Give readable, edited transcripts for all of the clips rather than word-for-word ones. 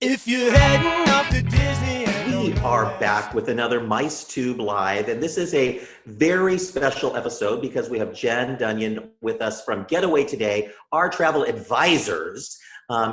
If you're heading off to Disney. We are back with another MiceTube Live, and this is a very special episode because we have Jen Dunyon with us from Getaway Today, our travel advisors,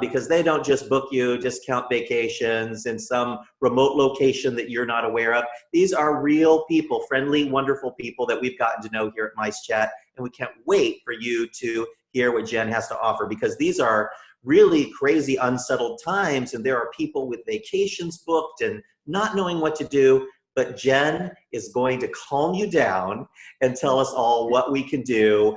because they don't just book you discount vacations in some remote location that you're not aware of. These are real people, friendly, wonderful people that we've gotten to know here at MiceChat, and we can't wait for you to hear what Jen has to offer, because these are really crazy, unsettled times, and there are people with vacations booked and not knowing what to do. But Jen is going to calm you down and tell us all what we can do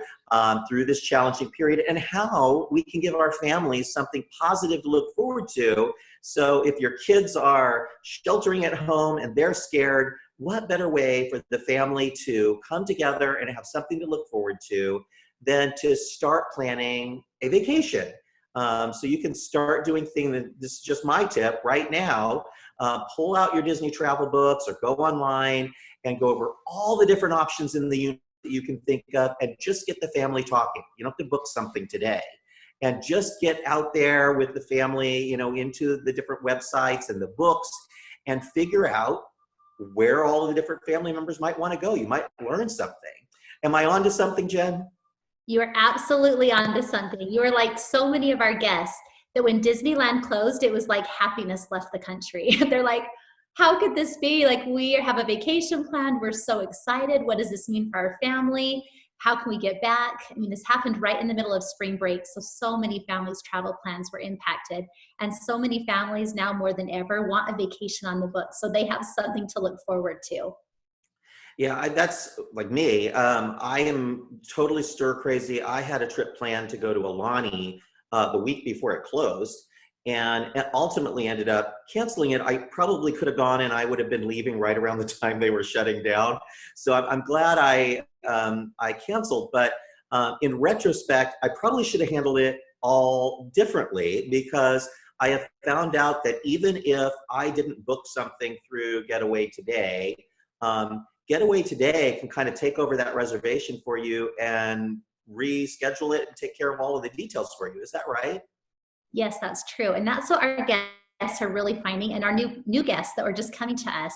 through this challenging period and how we can give our families something positive to look forward to. So if your kids are sheltering at home and they're scared, what better way for the family to come together and have something to look forward to than to start planning a vacation? So you can start doing things. This is just my tip right now. Pull out your Disney travel books or go online and go over all the different options in the unit that you can think of, and just get the family talking. You don't have to book something today, and just get out there with the family, you know, into the different websites and the books, and figure out where all the different family members might want to go. You might learn something. Am I on to something, Jen? You are absolutely onto something. You are like so many of our guests that when Disneyland closed, it was like happiness left the country. They're like, how could this be? Like, we have a vacation planned. We're so excited. What does this mean for our family? How can we get back? I mean, this happened right in the middle of spring break. So many families' travel plans were impacted. And so many families now more than ever want a vacation on the books. So they have something to look forward to. Yeah, that's like me. I am totally stir crazy. I had a trip planned to go to Alani the week before it closed, and ultimately ended up canceling it. I probably could have gone, and I would have been leaving right around the time they were shutting down. So I'm glad I canceled. But in retrospect, I probably should have handled it all differently, because I have found out that even if I didn't book something through Getaway Today, Getaway Today can kind of take over that reservation for you and reschedule it and take care of all of the details for you. Is that right? Yes, that's true. And that's what our guests are really finding. And our new guests that are just coming to us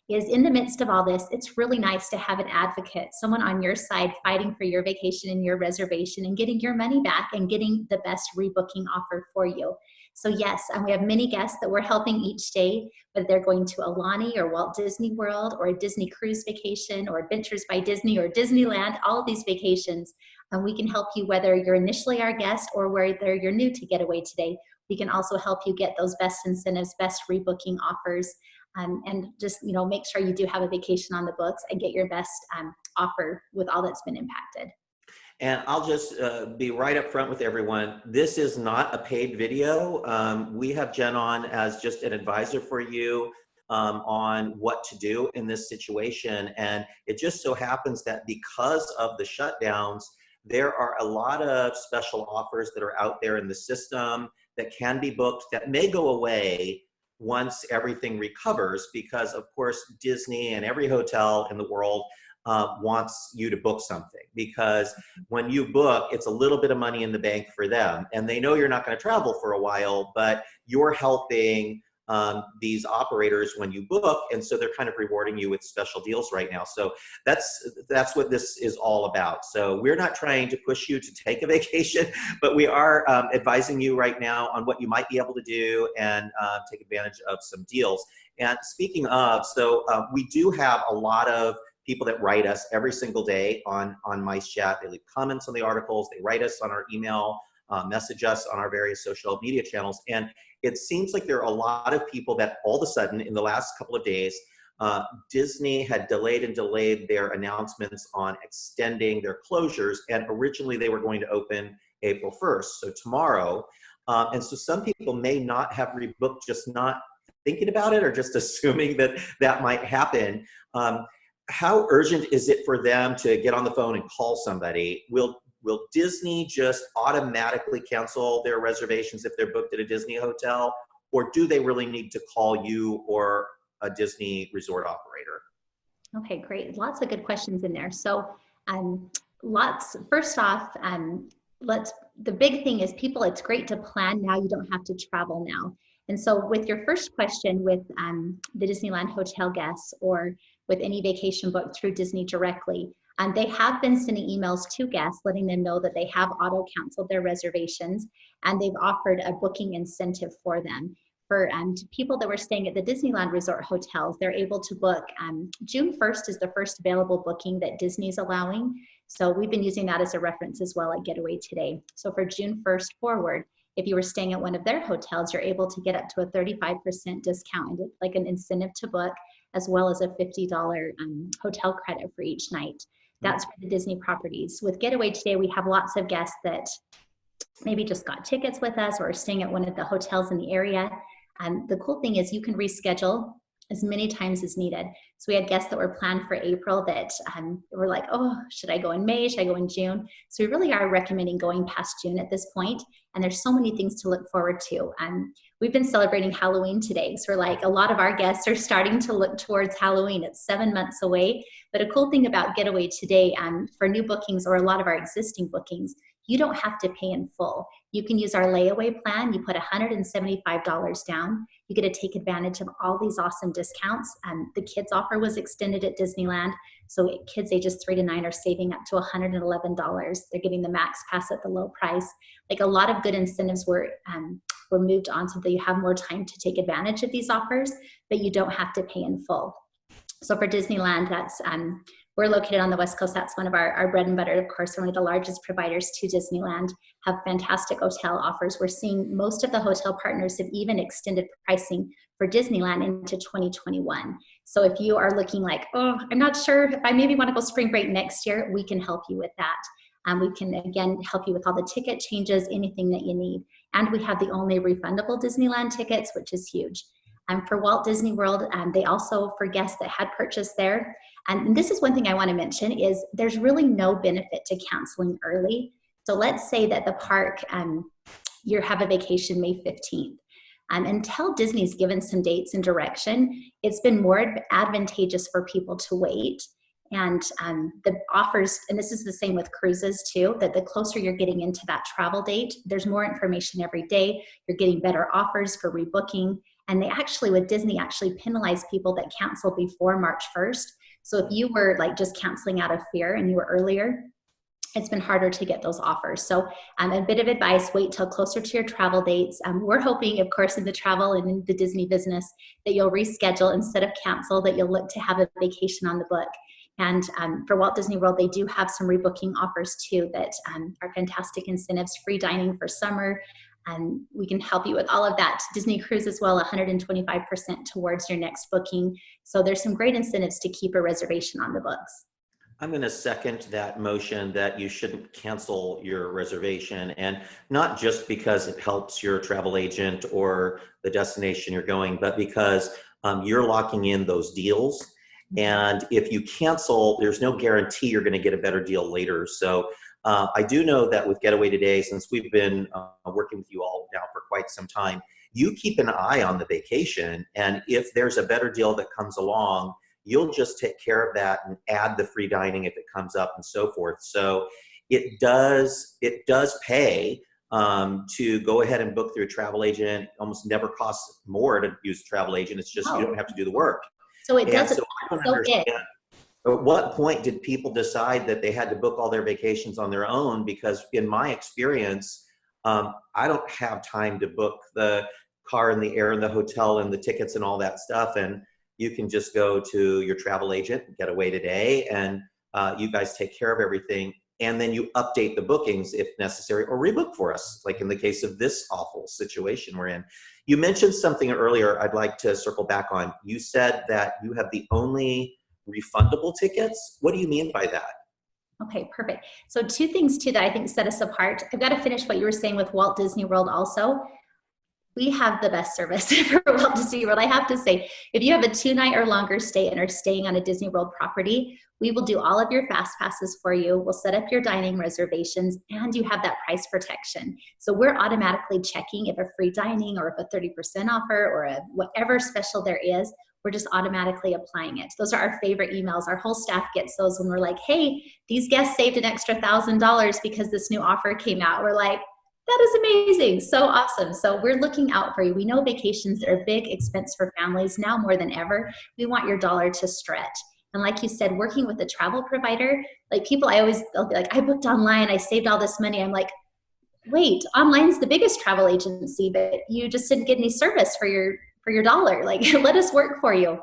is, in the midst of all this, it's really nice to have an advocate, someone on your side fighting for your vacation and your reservation and getting your money back and getting the best rebooking offer for you. So yes, and we have many guests that we're helping each day, whether they're going to Alani or Walt Disney World or a Disney cruise vacation or Adventures by Disney or Disneyland, all of these vacations. And we can help you whether you're initially our guest or whether you're new to Getaway Today. We can also help you get those best incentives, best rebooking offers, and just, you know, make sure you do have a vacation on the books and get your best offer with all that's been impacted. And I'll just be right up front with everyone. This is not a paid video. We have Jen on as just an advisor for you on what to do in this situation. And it just so happens that because of the shutdowns, there are a lot of special offers that are out there in the system that can be booked that may go away once everything recovers, because of course Disney and every hotel in the world wants you to book something, because when you book, it's a little bit of money in the bank for them, and they know you're not going to travel for a while, but you're helping these operators when you book, and so they're kind of rewarding you with special deals right now. So that's what this is all about. So we're not trying to push you to take a vacation, but we are advising you right now on what you might be able to do and take advantage of some deals. And speaking of, so we do have a lot of people that write us every single day on MiceChat. They leave comments on the articles, they write us on our email, message us on our various social media channels. And it seems like there are a lot of people that all of a sudden in the last couple of days, Disney had delayed their announcements on extending their closures. And originally they were going to open April 1st, so tomorrow. And so some people may not have rebooked, just not thinking about it or just assuming that that might happen. How urgent is it for them to get on the phone and call somebody? Will Disney just automatically cancel their reservations if they're booked at a Disney hotel? Or do they really need to call you or a Disney resort operator? Okay, great. Lots of good questions in there. So first off, the big thing is people, it's great to plan now. You don't have to travel now. And so with your first question with the Disneyland hotel guests or with any vacation booked through Disney directly, they have been sending emails to guests letting them know that they have auto canceled their reservations, and they've offered a booking incentive for them. For people that were staying at the Disneyland Resort hotels, they're able to book. June 1st is the first available booking that Disney's allowing. So we've been using that as a reference as well at Getaway Today. So for June 1st forward, if you were staying at one of their hotels, you're able to get up to a 35% discount, like an incentive to book, as well as a $50 hotel credit for each night. That's for the Disney properties. With Getaway Today, we have lots of guests that maybe just got tickets with us or are staying at one of the hotels in the area. The cool thing is you can reschedule as many times as needed. So we had guests that were planned for April that were like, oh, should I go in May? Should I go in June? So we really are recommending going past June at this point. And there's so many things to look forward to. We've been celebrating Halloween today. So we're like, a lot of our guests are starting to look towards Halloween. It's 7 months away. But a cool thing about Getaway Today, for new bookings or a lot of our existing bookings, you don't have to pay in full. You can use our layaway plan. You put $175 down. You get to take advantage of all these awesome discounts. The kids offer was extended at Disneyland. So kids ages 3 to 9 are saving up to $111. They're getting the max pass at the low price. Like a lot of good incentives were moved on so that you have more time to take advantage of these offers, but you don't have to pay in full. So for Disneyland, that's we're located on the West Coast. That's one of our bread and butter. Of course, we're one of the largest providers to Disneyland, have fantastic hotel offers. We're seeing most of the hotel partners have even extended pricing for Disneyland into 2021. So if you are looking like, oh, I'm not sure if I maybe want to go spring break next year, we can help you with that. We can, again, help you with all the ticket changes, anything that you need. And we have the only refundable Disneyland tickets, which is huge. For Walt Disney World, they also, for guests that had purchased there, and this is one thing I want to mention, is there's really no benefit to canceling early. So let's say that the park, you have a vacation May 15th. Until Disney's given some dates and direction, it's been more advantageous for people to wait. And the offers, and this is the same with cruises too, that the closer you're getting into that travel date, there's more information every day. You're getting better offers for rebooking. And they actually, with Disney, actually penalize people that cancel before March 1st. So if you were like just canceling out of fear and you were earlier, it's been harder to get those offers. So a bit of advice, wait till closer to your travel dates. We're hoping, of course, in the travel and in the Disney business, that you'll reschedule instead of cancel, that you'll look to have a vacation on the book. And for Walt Disney World, they do have some rebooking offers too that are fantastic incentives, free dining for summer. We can help you with all of that. Disney Cruise as well, 125% towards your next booking. So there's some great incentives to keep a reservation on the books. I'm going to second that motion that you shouldn't cancel your reservation, and not just because it helps your travel agent or the destination you're going, but because you're locking in those deals. And if you cancel, there's no guarantee you're going to get a better deal later. So I do know that with Getaway Today, since we've been working with you all now for quite some time, you keep an eye on the vacation. And if there's a better deal that comes along, you'll just take care of that and add the free dining if it comes up and so forth. So it does pay to go ahead and book through a travel agent. Almost never costs more to use a travel agent. It's just you don't have to do the work. So it doesn't. So I don't understand. At what point did people decide that they had to book all their vacations on their own? Because in my experience, I don't have time to book the car and the air and the hotel and the tickets and all that stuff. And you can just go to your travel agent, Getaway Today, and you guys take care of everything. And then you update the bookings if necessary, or rebook for us, like in the case of this awful situation we're in. You mentioned something earlier I'd like to circle back on. You said that you have the only refundable tickets. What do you mean by that? Okay, perfect. So two things too that I think set us apart. I've got to finish what you were saying with Walt Disney World also. We have the best service for Walt Disney World. I have to say, if you have a 2-night or longer stay and are staying on a Disney World property, we will do all of your fast passes for you. We'll set up your dining reservations, and you have that price protection. So we're automatically checking if a free dining or if a 30% offer or a whatever special there is, we're just automatically applying it. Those are our favorite emails. Our whole staff gets those when we're like, hey, these guests saved an extra $1,000 because this new offer came out. We're like, That is amazing. So awesome. So we're looking out for you. We know vacations are a big expense for families now more than ever. We want your dollar to stretch. And like you said, working with a travel provider, like people, they'll be like, I booked online, I saved all this money. I'm like, wait, online's the biggest travel agency, but you just didn't get any service for your dollar. Like, let us work for you.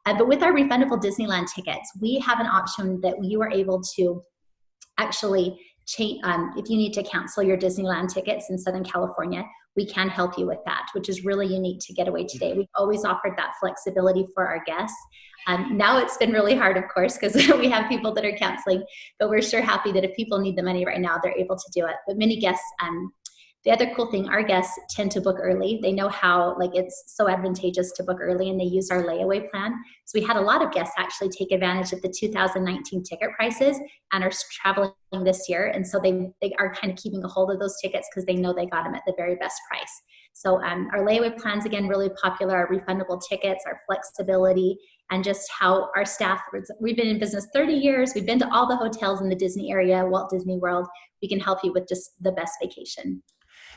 But with our refundable Disneyland tickets, we have an option that you are able to actually change. If you need to cancel your Disneyland tickets in Southern California, we can help you with that, which is really unique to Getaway Today. We've always offered that flexibility for our guests. Now it's been really hard, of course, because we have people that are canceling, but we're sure happy that if people need the money right now, they're able to do it. But many guests, the other cool thing, our guests tend to book early. They know how, like, it's so advantageous to book early, and they use our layaway plan. So we had a lot of guests actually take advantage of the 2019 ticket prices and are traveling this year. And so they are kind of keeping a hold of those tickets because they know they got them at the very best price. So our layaway plans, again, really popular, our refundable tickets, our flexibility, and just how our staff, we've been in business 30 years. We've been to all the hotels in the Disney area, Walt Disney World. We can help you with just the best vacation.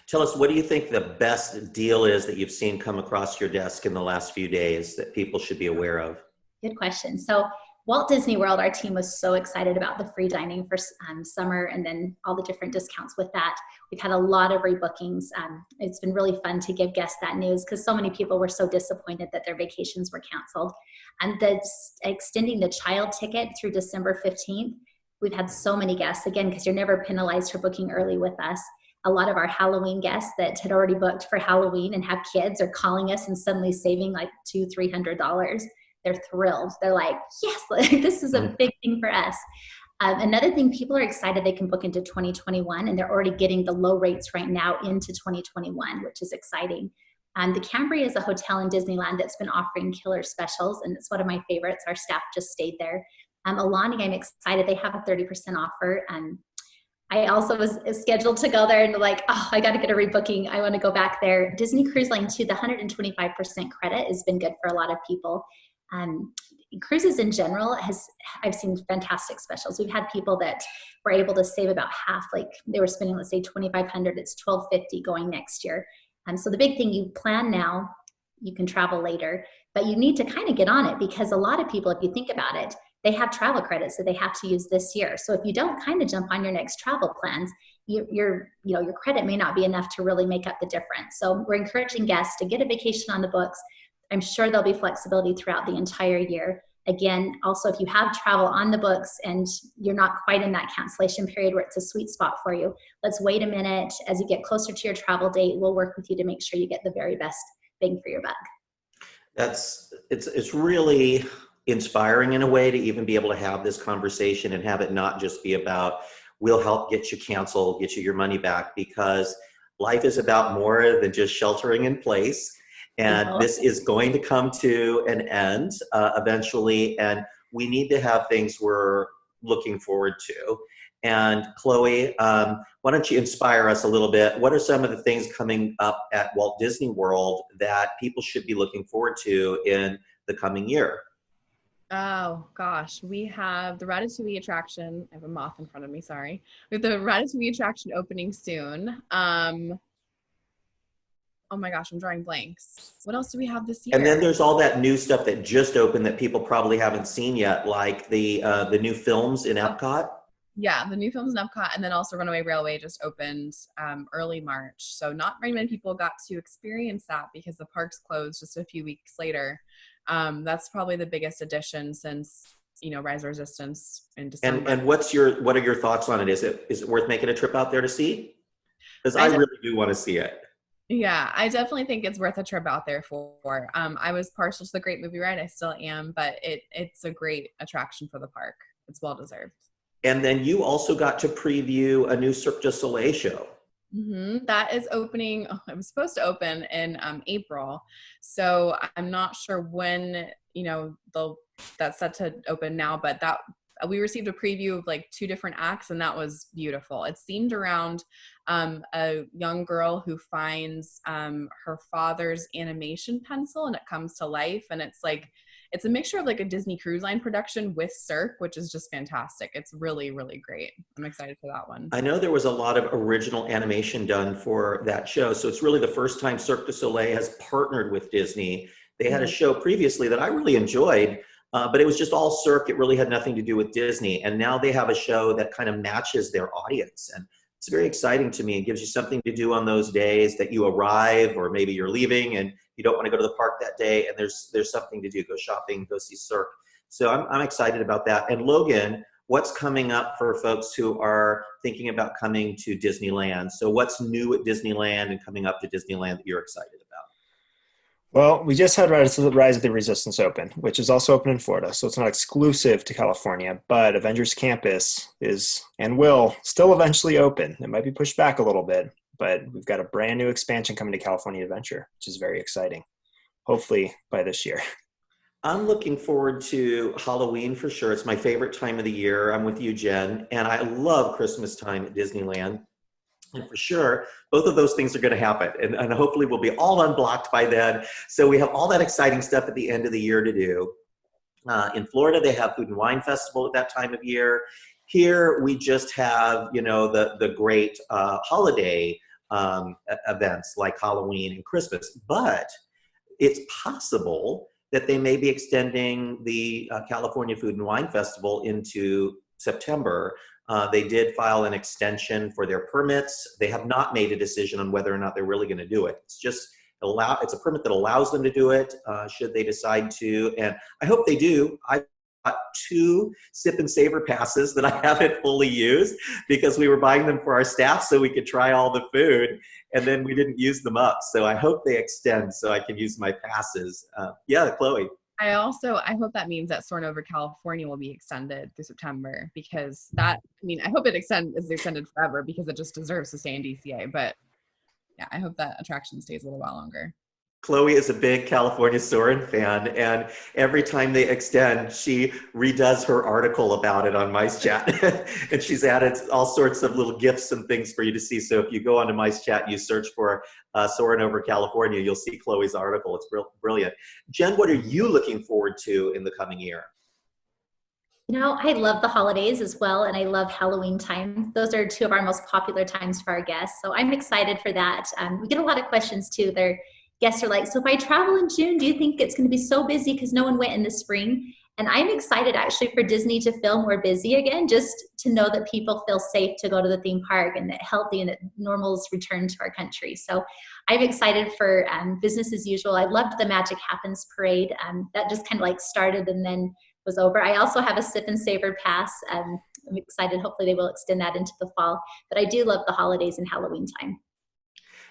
Tell us, what do you think the best deal is that you've seen come across your desk in the last few days that people should be aware of? Good question. So Walt Disney World, our team was so excited about the free dining for summer and then all the different discounts with that. We've had a lot of rebookings. It's been really fun to give guests that news because so many people were so disappointed that their vacations were canceled. And extending the child ticket through December 15th, we've had so many guests, again, because you're never penalized for booking early with us. A lot of our Halloween guests that had already booked for Halloween and have kids are calling us and suddenly saving like $200-300. They're thrilled. They're like, yes, this is a big thing for us. Another thing, people are excited they can book into 2021, and they're already getting the low rates right now into 2021, which is exciting. The Cambria is a hotel in Disneyland that's been offering killer specials, and it's one of my favorites. Our staff just stayed there. Alani, I'm excited. They have a 30% offer. I also was scheduled to go there and like, oh, I got to get a rebooking. I want to go back there. Disney Cruise Line too, the 125% credit has been good for a lot of people. Cruises in general I've seen fantastic specials. We've had people that were able to save about half, like they were spending, let's say $2,500, it's $1,250 going next year. So the big thing, you plan now, you can travel later, but you need to kind of get on it because a lot of people, if you think about it, they have travel credits that they have to use this year. So if you don't kind of jump on your next travel plans, your credit may not be enough to really make up the difference. So we're encouraging guests to get a vacation on the books. I'm sure there'll be flexibility throughout the entire year. Again, also, if you have travel on the books and you're not quite in that cancellation period where it's a sweet spot for you, let's wait a minute. As you get closer to your travel date, we'll work with you to make sure you get the very best bang for your buck. It's really inspiring in a way to even be able to have this conversation and have it not just be about, we'll help get you canceled, get you your money back, because life is about more than just sheltering in place. And this is going to come to an end eventually, and we need to have things we're looking forward to. And Chloe, why don't you inspire us a little bit? What are some of the things coming up at Walt Disney World that people should be looking forward to in the coming year? Oh gosh, we have the Ratatouille attraction. I have a moth in front of me, sorry. We have the Ratatouille attraction opening soon. Oh my gosh, I'm drawing blanks. What else do we have this year? And then there's all that new stuff that just opened that people probably haven't seen yet, like the new films in Epcot. Yeah, the new films in Epcot, and then also Runaway Railway just opened early March. So not very many people got to experience that because the parks closed just a few weeks later. That's probably the biggest addition since, Rise of Resistance in December. And what are your thoughts on it? Is it worth making a trip out there to see? Because I really do want to see it. Yeah, I definitely think it's worth a trip out there for. I was partial to the Great Movie Ride. I still am, but it's a great attraction for the park. It's well deserved. And then you also got to preview a new Cirque du Soleil show. Mm-hmm. That is opening. It was supposed to open in April, so I'm not sure when that's set to open now. But that we received a preview of like 2 different acts, and that was beautiful. It's themed around a young girl who finds her father's animation pencil, and it comes to life. And it's a mixture of like a Disney Cruise Line production with Cirque, which is just fantastic. It's really, really great. I'm excited for that one. I know there was a lot of original animation done for that show. So it's really the first time Cirque du Soleil has partnered with Disney. They had a show previously that I really enjoyed, but it was just all Cirque. It really had nothing to do with Disney. And now they have a show that kind of matches their audience. And it's very exciting to me. It gives you something to do on those days that you arrive, or maybe you're leaving and you don't want to go to the park that day, and there's something to do. Go shopping, go see Cirque. So I'm excited about that. And Logan, what's coming up for folks who are thinking about coming to Disneyland? So what's new at Disneyland and coming up to Disneyland that you're excited about? Well, we just had Rise of the Resistance open, which is also open in Florida. So it's not exclusive to California, but Avengers Campus is and will still eventually open. It might be pushed back a little bit, but we've got a brand new expansion coming to California Adventure, which is very exciting. Hopefully by this year. I'm looking forward to Halloween for sure. It's my favorite time of the year. I'm with you, Jen, and I love Christmas time at Disneyland. And for sure, both of those things are going to happen. And hopefully we'll be all unblocked by then. So we have all that exciting stuff at the end of the year to do. In Florida, they have Food and Wine Festival at that time of year. Here, we just have, the great holiday events like Halloween and Christmas. But it's possible that they may be extending the California Food and Wine Festival into September. They did file an extension for their permits. They have not made a decision on whether or not they're really going to do it. It's just it's a permit that allows them to do it, should they decide to. And I hope they do. I got 2 Sip and Savor passes that I haven't fully used because we were buying them for our staff so we could try all the food, and then we didn't use them up. So I hope they extend so I can use my passes. Yeah, Chloe. I hope that means that Soarin' Over California will be extended through September, because I hope it is extended forever, because it just deserves to stay in DCA. But yeah, I hope that attraction stays a little while longer. Chloe is a big California Soarin' fan, and every time they extend, she redoes her article about it on MiceChat. And she's added all sorts of little GIFs and things for you to see. So if you go onto MiceChat and you search for Soarin' Over California, you'll see Chloe's article. It's brilliant. Jen, what are you looking forward to in the coming year? I love the holidays as well, and I love Halloween time. Those are 2 of our most popular times for our guests. So I'm excited for that. We get a lot of questions too. Their guests are like, so if I travel in June, do you think it's going to be so busy because no one went in the spring? And I'm excited actually for Disney to feel more busy again, just to know that people feel safe to go to the theme park and that healthy and that normal's return to our country. So I'm excited for business as usual. I loved the Magic Happens parade. That just kind of like started and then was over. I also have a Sip and Savor pass. I'm excited. Hopefully they will extend that into the fall. But I do love the holidays and Halloween time.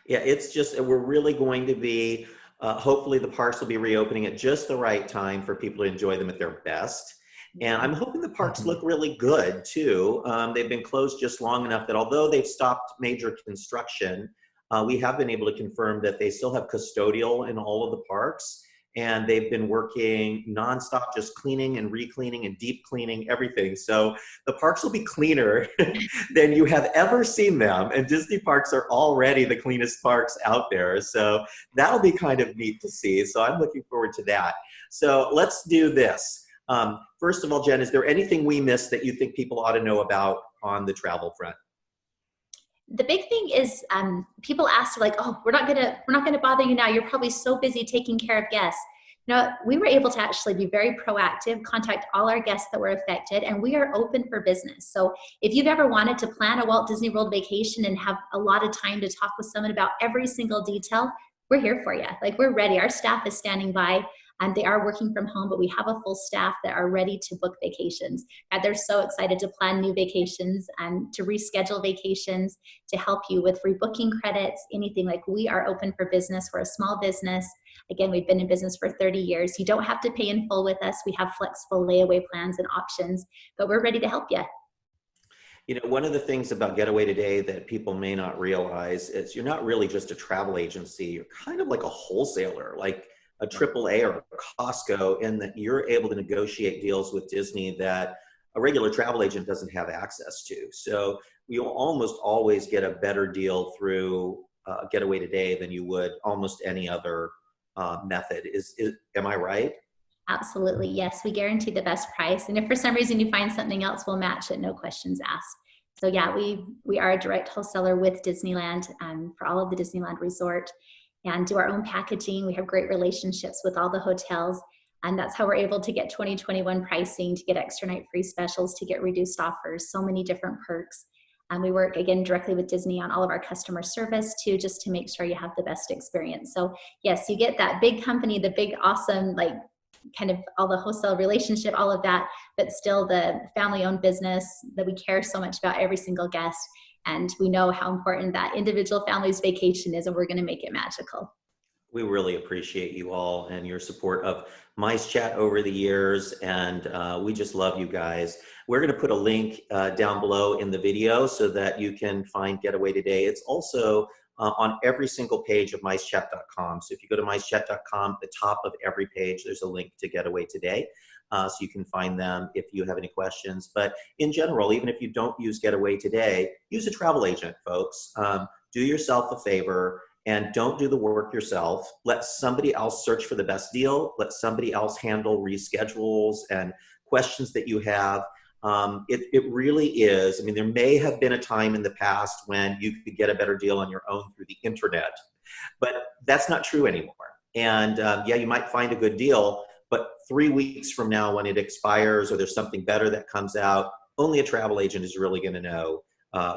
Yeah, it's just, we're really going to be, hopefully the parks will be reopening at just the right time for people to enjoy them at their best. And I'm hoping the parks look really good too. They've been closed just long enough that although they've stopped major construction, we have been able to confirm that they still have custodial in all of the parks. And they've been working nonstop, just cleaning and re-cleaning and deep cleaning everything. So the parks will be cleaner than you have ever seen them. And Disney parks are already the cleanest parks out there. So that'll be kind of neat to see. So I'm looking forward to that. So let's do this. First of all, Jen, is there anything we missed that you think people ought to know about on the travel front? The big thing is people ask like, oh, we're not gonna bother you now. You're probably so busy taking care of guests. We were able to actually be very proactive, contact all our guests that were affected, and we are open for business. So if you've ever wanted to plan a Walt Disney World vacation and have a lot of time to talk with someone about every single detail, we're here for you. Like, we're ready. Our staff is standing by. And they are working from home, but we have a full staff that are ready to book vacations. And they're so excited to plan new vacations and to reschedule vacations, to help you with rebooking credits, anything. Like, we are open for business. We're a small business. Again, we've been in business for 30 years. You don't have to pay in full with us. We have flexible layaway plans and options, but we're ready to help you. One of the things about Getaway Today that people may not realize is you're not really just a travel agency. You're kind of like a wholesaler, like a AAA or a Costco, in that you're able to negotiate deals with Disney that a regular travel agent doesn't have access to. So you'll almost always get a better deal through Getaway Today than you would almost any other method. Am I right? Absolutely, yes. We guarantee the best price. And if for some reason you find something else, we'll match it, no questions asked. So yeah, we are a direct wholesaler with Disneyland for all of the Disneyland Resort, and do our own packaging. We have great relationships with all the hotels, and that's how we're able to get 2021 pricing, to get extra night free specials, to get reduced offers, so many different perks. And we work, again, directly with Disney on all of our customer service too, just to make sure you have the best experience. So yes, you get that big company, the big, awesome, like kind of all the wholesale relationship, all of that, but still the family-owned business that we care so much about every single guest. And we know how important that individual family's vacation is, and we're going to make it magical. We really appreciate you all and your support of MiceChat over the years, and we just love you guys. We're going to put a link down below in the video so that you can find Getaway Today. It's also on every single page of MiceChat.com. So if you go to MiceChat.com, the top of every page, there's a link to Getaway Today. So you can find them if you have any questions. But in general, even if you don't use Getaway Today, use a travel agent, folks. Do yourself a favor and don't do the work yourself. Let somebody else search for the best deal. Let somebody else handle reschedules and questions that you have. It really is. I mean, there may have been a time in the past when you could get a better deal on your own through the internet, but that's not true anymore. And yeah, you might find a good deal, but 3 weeks from now when it expires or there's something better that comes out, only a travel agent is really going to know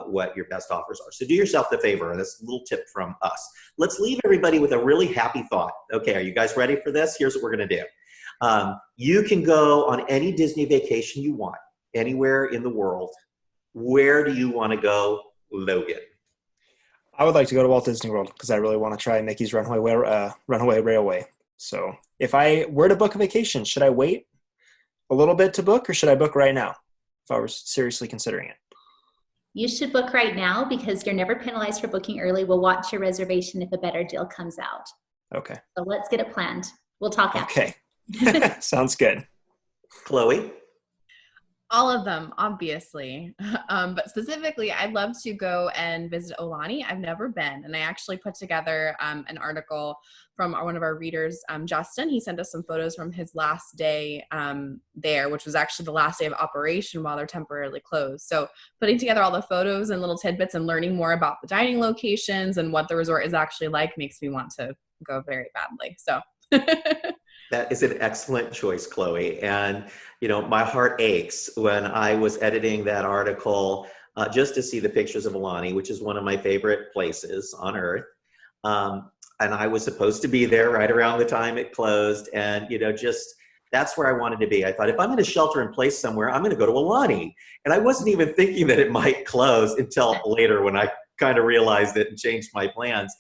what your best offers are. So do yourself the favor, and that's a little tip from us. Let's leave everybody with a really happy thought. Okay, are you guys ready for this? Here's what we're going to do. You can go on any Disney vacation you want, anywhere in the world. Where do you want to go, Logan? I would like to go to Walt Disney World because I really want to try Mickey's Runaway Railway. So if I were to book a vacation, should I wait a little bit to book, or should I book right now if I were seriously considering it? You should book right now because you're never penalized for booking early. We'll watch your reservation if a better deal comes out. Okay. So let's get it planned. We'll talk after. Okay. Sounds good. Chloe? All of them, obviously. But specifically, I'd love to go and visit Aulani. I've never been. And I actually put together an article from one of our readers, Justin. He sent us some photos from his last day there, which was actually the last day of operation while they're temporarily closed. So putting together all the photos and little tidbits and learning more about the dining locations and what the resort is actually like makes me want to go very badly. So That is an excellent choice, Chloe. And, you know, my heart aches when I was editing that article just to see the pictures of Aulani, which is one of my favorite places on earth. And I was supposed to be there right around the time it closed. And, you know, just that's where I wanted to be. I thought, if I'm going to shelter in place somewhere, I'm going to go to Aulani. And I wasn't even thinking that it might close until later when I kind of realized it and changed my plans.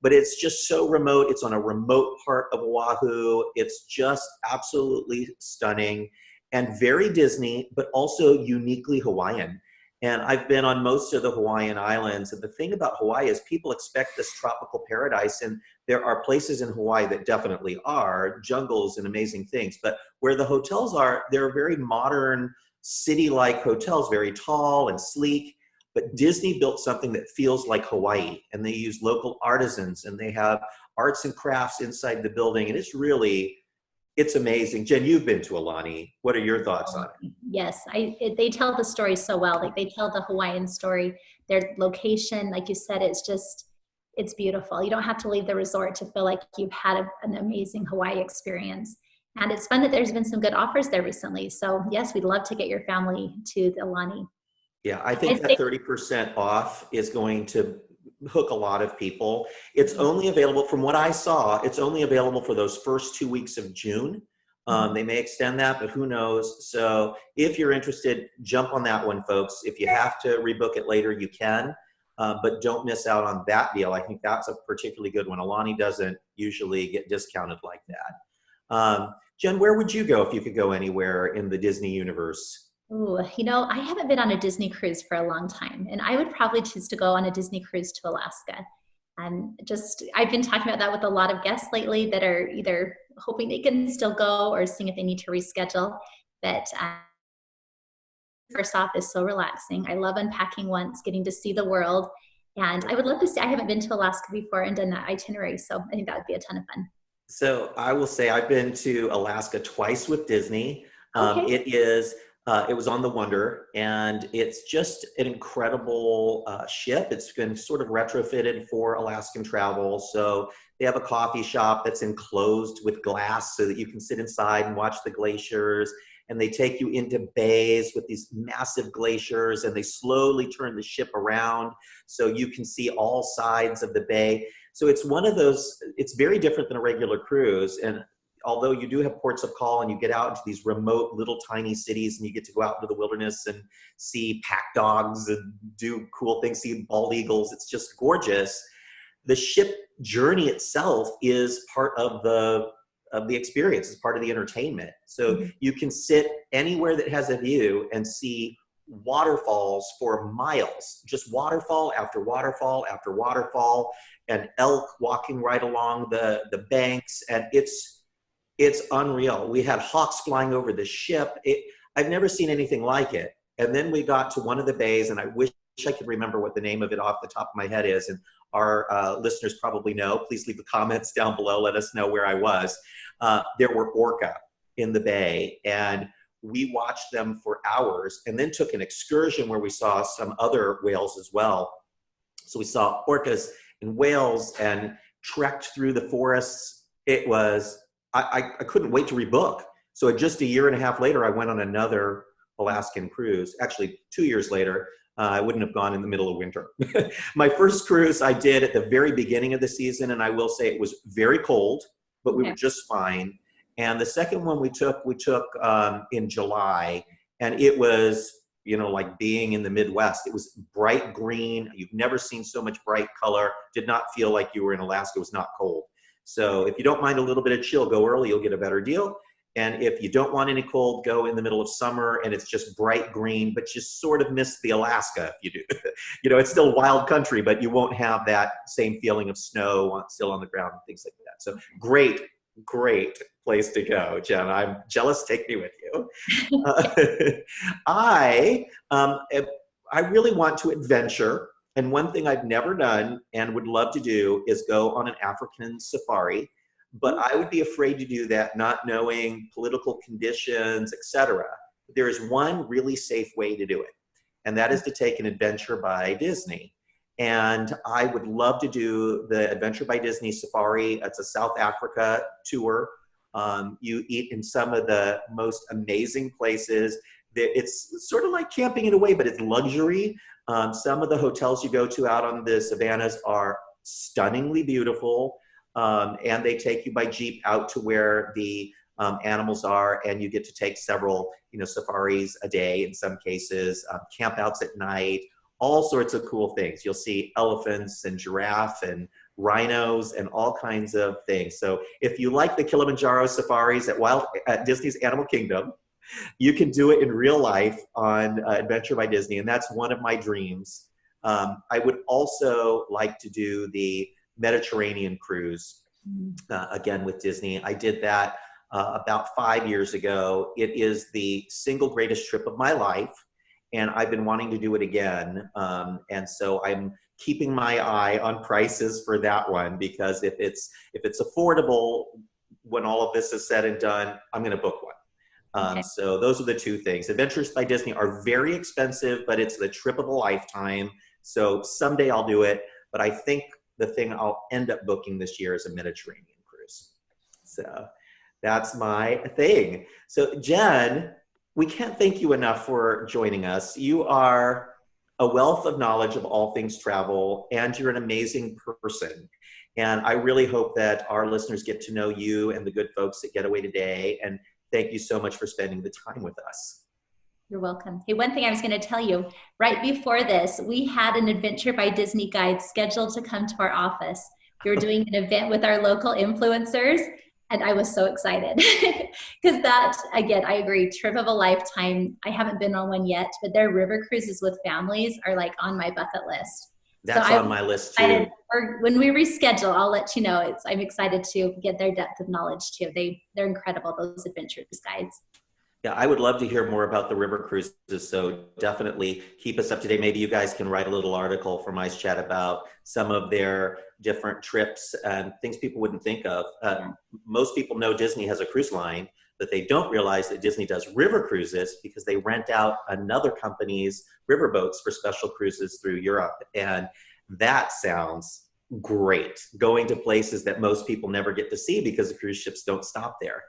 But it's just so remote. It's on a remote part of Oahu. It's just absolutely stunning and very Disney, but also uniquely Hawaiian. And I've been on most of the Hawaiian islands. And the thing about Hawaii is people expect this tropical paradise. And there are places in Hawaii that definitely are jungles and amazing things. But where the hotels are, they're very modern, city-like hotels, very tall and sleek. But Disney built something that feels like Hawaii, and they use local artisans, and they have arts and crafts inside the building. And it's amazing. Jen, you've been to Aulani. What are your thoughts on it? Yes, they tell the story so well. Like, they tell the Hawaiian story. Their location, like you said, it's beautiful. You don't have to leave the resort to feel like you've had an amazing Hawaii experience. And it's fun that there's been some good offers there recently. So yes, we'd love to get your family to the Aulani. Yeah, I think that 30% off is going to hook a lot of people. It's only available, from what I saw, it's only available for those first 2 weeks of June. They may extend that, but who knows? So if you're interested, jump on that one, folks. If you have to rebook it later, you can, but don't miss out on that deal. I think that's a particularly good one. Aulani doesn't usually get discounted like that. Jen, where would you go if you could go anywhere in the Disney universe? Ooh, you know, I haven't been on a Disney cruise for a long time, and I would probably choose to go on a Disney cruise to Alaska. And I've been talking about that with a lot of guests lately that are either hoping they can still go or seeing if they need to reschedule. But first off, is so relaxing. I love unpacking once, getting to see the world. And I would love to see, I haven't been to Alaska before and done that itinerary. So I think that would be a ton of fun. So I will say I've been to Alaska twice with Disney. Okay. It was on the Wonder, and it's just an incredible ship. It's been sort of retrofitted for Alaskan travel. So they have a coffee shop that's enclosed with glass so that you can sit inside and watch the glaciers. And they take you into bays with these massive glaciers, and they slowly turn the ship around so you can see all sides of the bay. So it's one of those, it's very different than a regular cruise. And although you do have ports of call and you get out into these remote little tiny cities and you get to go out into the wilderness and see pack dogs and do cool things, see bald eagles, it's just gorgeous. The ship journey itself is part of the experience, it's part of the entertainment. So you can sit anywhere that has a view and see waterfalls for miles, just waterfall after waterfall after waterfall, and elk walking right along the banks, and it's unreal. We had hawks flying over the ship. I've never seen anything like it. And then we got to one of the bays, and I wish I could remember what the name of it off the top of my head is, and our listeners probably know. Please leave the comments down below, let us know where I was. There were orca in the bay, and we watched them for hours, and then took an excursion where we saw some other whales as well. So we saw orcas and whales and trekked through the forests. It was, I couldn't wait to rebook. So just a year and a half later, I went on another Alaskan cruise. Actually, 2 years later, I wouldn't have gone in the middle of winter. My first cruise I did at the very beginning of the season, and I will say it was very cold, but we were just fine. And the second one we took in July, and it was, you know, like being in the Midwest. It was bright green. You've never seen so much bright color. Did not feel like you were in Alaska. It was not cold. So if you don't mind a little bit of chill, go early, you'll get a better deal. And if you don't want any cold, go in the middle of summer and it's just bright green, but you sort of miss the Alaska if you do. You know, it's still wild country, but you won't have that same feeling of snow still on the ground and things like that. So great place to go, Jen. I'm jealous. Take me with you. I really want to adventure. And one thing I've never done and would love to do is go on an African safari. But I would be afraid to do that, not knowing political conditions, etc. There is one really safe way to do it, and that is to take an Adventure by Disney. And I would love to do the Adventure by Disney Safari. It's a South Africa tour. You eat in some of the most amazing places. It's sort of like camping in a way, but it's luxury. Some of the hotels you go to out on the savannas are stunningly beautiful. And they take you by Jeep out to where the animals are, and you get to take several, you know, safaris a day in some cases, campouts at night, all sorts of cool things. You'll see elephants and giraffe and rhinos and all kinds of things. So if you like the Kilimanjaro safaris at Disney's Animal Kingdom, you can do it in real life on Adventure by Disney, and that's one of my dreams. I would also like to do the Mediterranean cruise, again with Disney. I did that about 5 years ago. It is the single greatest trip of my life, and I've been wanting to do it again. And so I'm keeping my eye on prices for that one, because if it's affordable when all of this is said and done, I'm going to book one. Okay. So those are the two things. Adventures by Disney are very expensive, but it's the trip of a lifetime. So someday I'll do it, but I think the thing I'll end up booking this year is a Mediterranean cruise. So that's my thing. So Jen, we can't thank you enough for joining us. You are a wealth of knowledge of all things travel, and you're an amazing person. And I really hope that our listeners get to know you and the good folks at Getaway Today. And thank you so much for spending the time with us. You're welcome. Hey, one thing I was going to tell you, right before this, we had an Adventure by Disney guide scheduled to come to our office. We were doing an event with our local influencers, and I was so excited because that, again, I agree, trip of a lifetime. I haven't been on one yet, but their river cruises with families are like on my bucket list. That's on my list too. When we reschedule, I'll let you know. I'm excited to get their depth of knowledge too. They're incredible, those adventures guides. Yeah, I would love to hear more about the river cruises. So definitely keep us up to date. Maybe you guys can write a little article for MiceChat about some of their different trips and things people wouldn't think of. Most people know Disney has a cruise line, but they don't realize that Disney does river cruises because they rent out another company's river boats for special cruises through Europe. And that sounds great. Going to places that most people never get to see because the cruise ships don't stop there.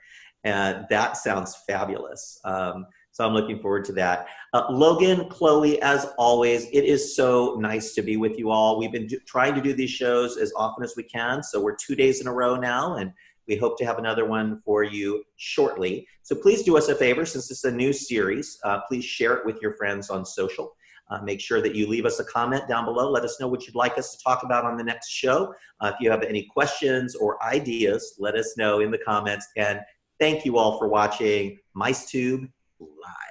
And that sounds fabulous. So I'm looking forward to that. Logan, Chloe, as always, it is so nice to be with you all. We've been trying to do these shows as often as we can. So we're 2 days in a row now, and we hope to have another one for you shortly. So please do us a favor, since it's a new series, please share it with your friends on social. Make sure that you leave us a comment down below. Let us know what you'd like us to talk about on the next show. If you have any questions or ideas, let us know in the comments. And thank you all for watching MiceTube Live.